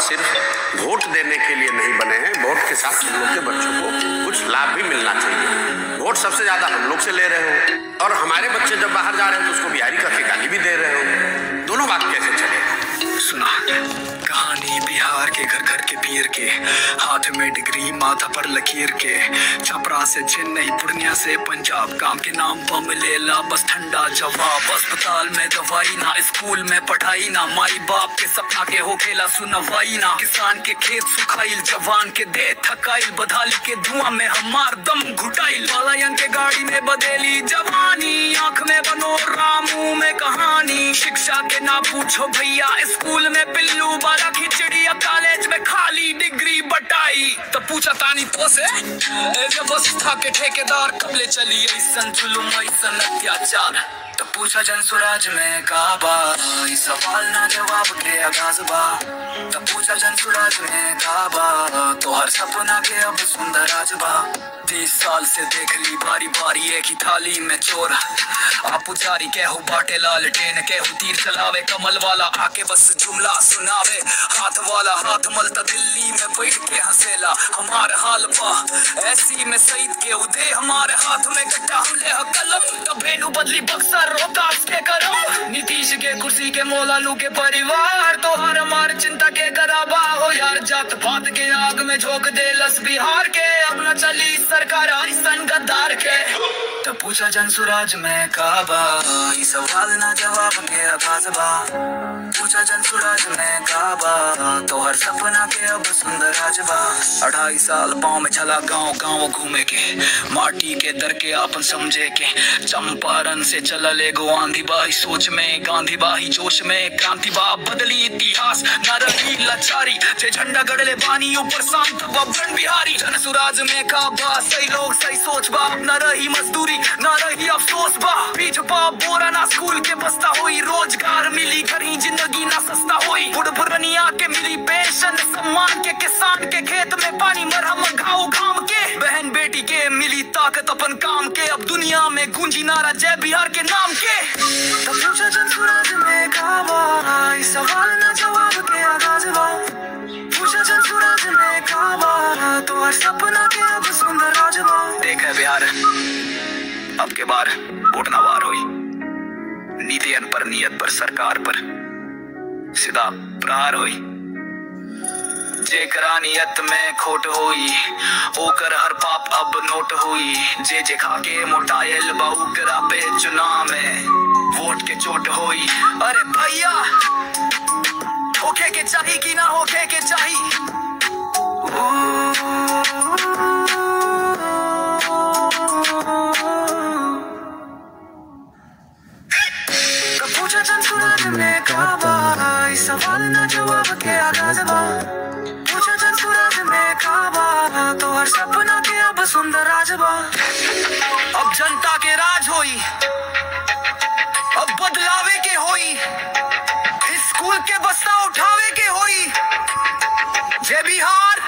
सिर्फ वोट देने के लिए नहीं बने हैं। वोट के साथ हम लोग के बच्चों को कुछ लाभ भी मिलना चाहिए। वोट सबसे ज्यादा हम लोग से ले रहे हो और हमारे बच्चे जब बाहर जा रहे हो तो उसको बिहारी करके गाली भी दे रहे हो। दोनों बात कैसे चलेगा? सुना कहानी बिहार के घर घर के पीर के, हाथ में डिग्री माथा पर लकीर के, छपरा से चेन्नई पूर्णिया से पंजाब, काम के नाम बम लेला बस ठंडा जवाब। अस्पताल में दवाई ना, स्कूल में पढ़ाई ना, माई बाप के सपना के हो खेला सुनवाई ना। किसान के खेत सुखाइल, जवान के दे थकाइल, बधाली के धुआं में हमार दम घुटाइल। पलायन के गाड़ी में बदली जवानी, आंख में बनो रामू में कहानी। शिक्षा के ना पूछो भैया, स्कूल में पिल्लू वाला खिचड़ी, कॉलेज में खाली डिग्री बटाई। तो पूछा तानी तो से व्यवस्था के ठेकेदार कब ले चली ऐसन जुलुम ऐसन अत्याचार। तो पूछा जन स्वराज में काबा, इस सवाल ना जवाब के आगाज बा। तो पूछा जन स्वराज में काबा, तो हर सपना के अब सुंदर आज बा। 30 साल से देख ली बारी बारी एक ही थाली में चोर। आप पुजारी केहू बाटे लालटेन, केहू तीर चलावे, कमल वाला आके बस जुमला सुनावे। हाथ वाला हाथ मलता दिल्ली में बैठ के हंसेला, हमारे हाल बा ऐसी में सईद के उदे। हमारे हाथ में गड्ढा हमले कलम, तो बेनू बदली बक्सर रोहतास के करम। नीतीश के कुर्सी के मौलालू के परिवार, तो हर हमारे चिंता के गराबा हो यार। जात पात के आग में झोंक दे लस बिहार के, अब न चली सरकार ऐसन गद्दार के। तो पूछा जन स्वराज में काबा, इस सवाल ना जवाब के आगाज बा। पूछा जन स्वराज में काबा, तो हर सपना के अब सुंदर आज बा। 2.5 साल पाँव में चला गांव गांव घूमे के, माटी के दर के आपन समझे के। चंपारण से चला ले गो आंधी बाही, सोच में गांधी बाही, जोश में क्रांति बा। बदली इतिहास न रही लाचारी, जे झंडा गड़ले बानी ऊपर शांत बन बिहारी। जन स्वराज में काबा, सही लोग सही सोच बा। न रही मजदूरी न रही अफसोस बा, बीच पा बोरा ना स्कूल के बस्ता हुई। रोजगार मिली कहीं जिंदगी ना सस्ता हुई, बुढ़निया के मिली पेंशन सम्मान के। किसान के खेत में पानी मरहम घाव घाम के, बहन बेटी के मिली ताकत अपन काम के। अब दुनिया में गूंजी नारा जय बिहार के नाम के। तब पूछा जन स्वराज में काबा, इस सवाल ना जवाब के आगाज बा। पूछा जन स्वराज में काबा, तो हर सपना के अब सुंदर आज बा। देख है बिहार अब के बार वोट ना वार हुई, नीतियन पर नियत पर सरकार पर सीधा प्रहार हुई। जेकरा नियत में खोट हुई, ओकर हर पाप अब नोट हुई। जे खा के मोटायल बाहू करा पे चुनाव में वोट के चोट हुई। अरे भैया होके के चाहिए कि ना होके के चाहिए। पूछा जन स्वराज में काबा, इस सवाल ना जवाब के आगाज बा। पूछा जन स्वराज में काबा, तो हर सपना के अब सुंदर आज बा। अब जनता के राज होई, अब बदलावे के होई, स्कूल के बस्ता उठावे के होई। जय बिहार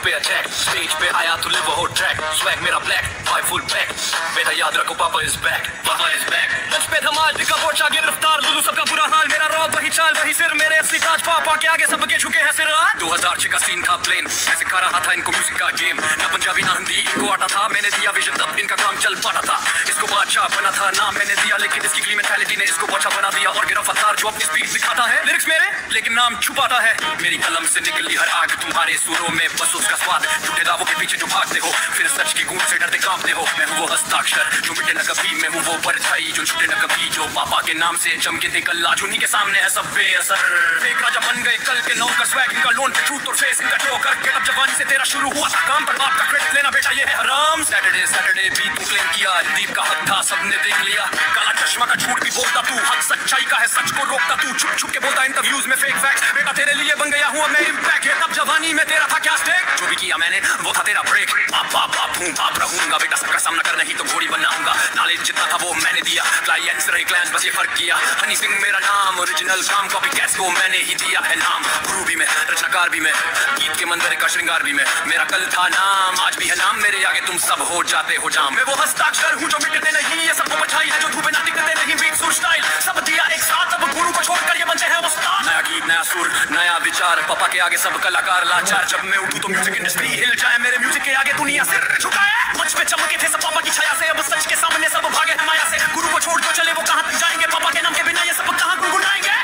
पे अटैक, स्टेज पे आया तो लिव हो ट्रैक। स्वैग मेरा ब्लैक, फाइव फुल पैक, बेटा याद रखो papa is back, papa is back. मंच पे धमाल दिखा पोचा गिरफ्तार, लुलू सबका बुरा हाल। मेरा रॉब वही चाल वही सिर, मेरे असली ताज पापा के आगे सबके झुके हैं सिर। 2006 का सीन था प्लेन, ऐसे कर रहा था इनको म्यूजिक का गेम। ना पंजाबी ना हिंदी इनको आता था, मैंने दिया विजन तब इनका काम चल पाता था। इसको बादशाह बना था नाम मैंने दिया, लेकिन इसकी क्लीन मेंटालिटी ने इसको बादशाह बना दिया। और गिरफ्तार जो अपनी स्पीड दिखाता है, लिरिक्स मेरे लेकिन नाम छुपाता है। मेरी कलम से निकली हर आग, तुम्हारे सुरों में बस उसका स्वाद। झूठे दावों के पीछे जो भागते हो, फिर सच की गूंज से डरते कांपते हो। मैं हूँ वो हस्ताक्षर जो मिटे न कभी, मैं हूँ वो परछाई जो छूटे न कभी। जो पापा के नाम से चमके थे कल, आज उन्हीं के सामने है सब बेअसर। एक राजा बन गए कल के नौकर, स्वैग इनका लोन पे ट्रूथ और फेस इनका ठोकर। के अब जवानी से तेरा शुरू हुआ था काम, पर बाप का क्रेडिट लेना बेटा ये है हराम। सैटरडे भी तू क्लेम किया, दीप का हक था सबने देख लिया। काला चश्मा का झूठ भी बोलता तू, हक सच्चाई का है सच को रोकता तू। छुप छुप के बोलता इंटरव्यूज में फेक फैक्ट्स, बेटा तेरे लिए बन गया हूँ मैं इम्पैक्ट। तब जवानी में तेरा था क्या स्टेक, जो भी किया मैंने वो था तेरा ब्रेक। बाप हूँ बाप रहूंगा, बेटा सबका सामना कर नहीं तो घोड़ी बनाऊंगा। नॉलेज जितना था वो मैंने दिया, क्लाइंट्स रहे क्लाइंट्स बस ये फर्क किया। हनी सिंह मेरा नाम, ओरिजिनल काम कॉपी कैट्स को मैंने ही दिया है नाम। गुरु भी मैं, रचनाकार भी मैं, गीत के मंदिर का श्रृंगार भी मैं। मेरा कल था नाम, आज भी है नाम, मेरे आगे तुम सब हो जाते हो जाम। मैं वो हस्ताक्षर हूँ जो मिटते नहीं, ये सबको बचाई है जो धूपे ना टिकते नहीं। बीट सुर स्टाइल सब दिया एक साथ, अब गुरु को छोड़कर ये बचे हैं उस्ताद। नया गीत नया सुर नया विचार, लाचार, पापा के आगे सब कलाकार लाचार। जब मैं उठूं तो म्यूजिक इंडस्ट्री हिल जाए, मेरे म्यूजिक के आगे दुनिया सिर झुकाए। मंच पे चमके थे सब पापा की छाया से, अब सच के सामने सब भागे हैं माया से। गुरु को छोड़ को चले वो कहां तक जाएंगे, पापा के नाम के बिना ये सब कहां गुनगुनाएंगे।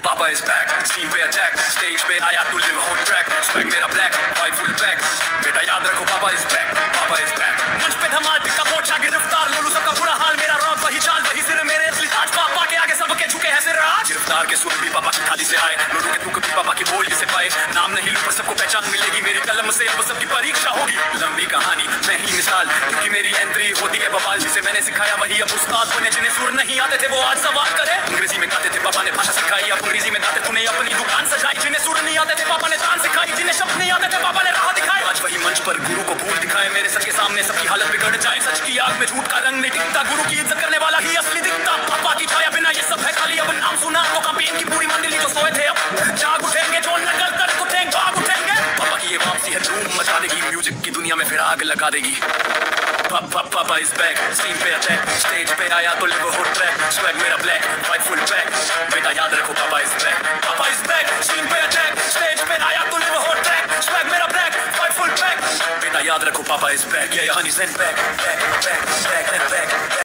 पापा इज बैक, स्क्रीन पे अटैक, स्टेज पे आया to live hot track. Swag मेरा ब्लैक, वाइट फुल बैक, बेटा याद रखो papa is back, papa is back. मंच पे धमाल, टिक्का पोचा गिरफ्तार, लोलू सबका बुरा हाल, मेरा रॉक वही चाल वही सिर, मेरे असली ताज। पापा के आगे सबके झुके हैं सिर आज। गिरफ्तार के सुर भी पापा की थाली से आए, लोलू के तुक भी पापा की बोल से पाए। नाम नहीं लूं पर सबको पहचान मिलेगी, मेरी कलम से अब सबकी परीक्षा होगी। लंबी कहानी मैं ही मिसाल, क्योंकि मेरी एंट्री होती है बवाल। जिसे मैंने सिखाया वही अब उस्ताद बने, जिन्हें सुर नहीं आते थे वो आज सवाल करे। अंग्रेजी में गाते थे पापा ने भाषा सिखाई, अब अंग्रेजी में गाते तूने अपनी दुकान सजाई। जिन्हें सुर नहीं आते थे पापा ने तान सिखाई, जिन्हें शब्द नहीं आते थे पापा ने राह दिखाई। आज वही मंच पर गुरु को भूल दिखाए, मेरे सर के सामने सबकी हालत बिगड़ जाए। सच की आग में झूठ का रंग नहीं टिकता, गुरु की इज्जत करने वाला ही असली दिखता। पापा की छाया बिना ये सब है खाली, अब नाम सुना तो कैंपेन की पूरी मंडली जो सोए थे अब जाग उठेंगे, जो नकल कर उठेंगे भाग उठेंगे। पापा की ये वापसी है धूम मचा देगी, म्यूजिक की दुनिया में फिर आग लगा देगी। पापा इज बैक, स्क्रीन पे अटैक, स्टेज पे आया तो लिव हॉट ट्रैक। स्वैग मेरा ब्लैक, वाइट फुल बैक, बेटा याद रखो papa is back, papa is back. Screen पे अटैक, स्टेज पे आया तो लिव हॉट ट्रैक। स्वैग मेरा ब्लैक, वाइट फुल बैक, बेटा याद रखो papa is back. Yeah, honey's in back, back, back, back, back, back.